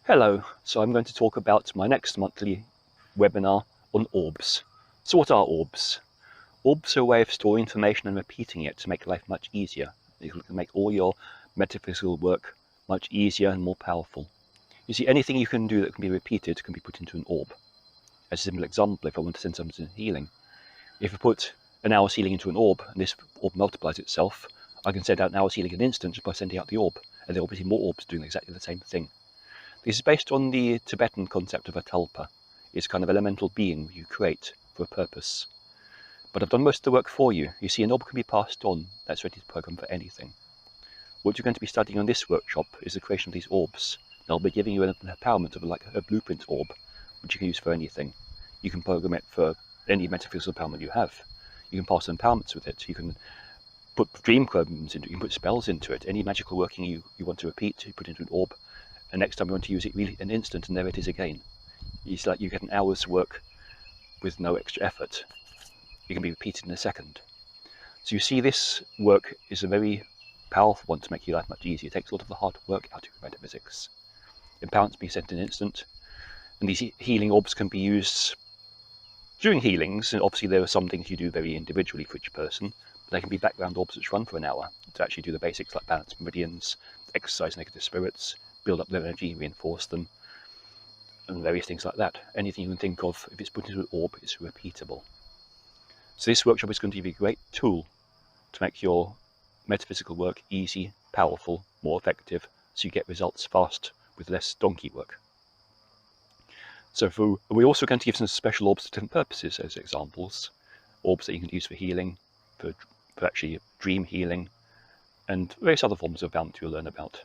Hello, so I'm going to talk about my next monthly webinar on orbs. So what are orbs? Orbs are a way of storing information and repeating it to make life much easier. You can make all your metaphysical work much easier and more powerful. You see, anything you can do that can be repeated can be put into an orb. As a simple example, if I want to send something to healing, if I put an hour's healing into an orb and this orb multiplies itself, I can send out an hour's healing in an instant just by sending out the orb, and there will be more orbs doing exactly the same thing. This is based on the Tibetan concept of a tulpa. It's a kind of elemental being you create for a purpose. But I've done most of the work for you. You see, an orb can be passed on that's ready to program for anything. What you're going to be studying on this workshop is the creation of these orbs. They'll be giving you an empowerment of like a blueprint orb, which you can use for anything. You can program it for any metaphysical empowerment you have. You can pass empowerments with it. You can put dream programs into it. You can put spells into it. Any magical working you want to repeat, you put into an orb. And next time you want to use it, really an instant, and there it is again. It's like you get an hour's work with no extra effort. It can be repeated in a second. So you see, this work is a very powerful one to make your life much easier. It takes a lot of the hard work out of your metaphysics. Empowerments being sent in an instant, and these healing orbs can be used during healings. And obviously there are some things you do very individually for each person, but they can be background orbs which run for an hour to actually do the basics like balance meridians, exercise negative spirits, build up their energy, reinforce them, and various things like that. Anything you can think of, if it's put into an orb, it's repeatable. So this workshop is going to give you a great tool to make your metaphysical work easy, powerful, more effective, so you get results fast with less donkey work. So we're also going to give some special orbs for different purposes as examples. Orbs that you can use for healing, for actually dream healing, and various other forms of empowerment you'll learn about.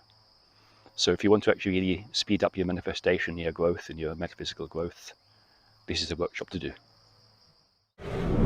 So if you want to actually really speed up your manifestation, your growth, and your metaphysical growth, this is the workshop to do.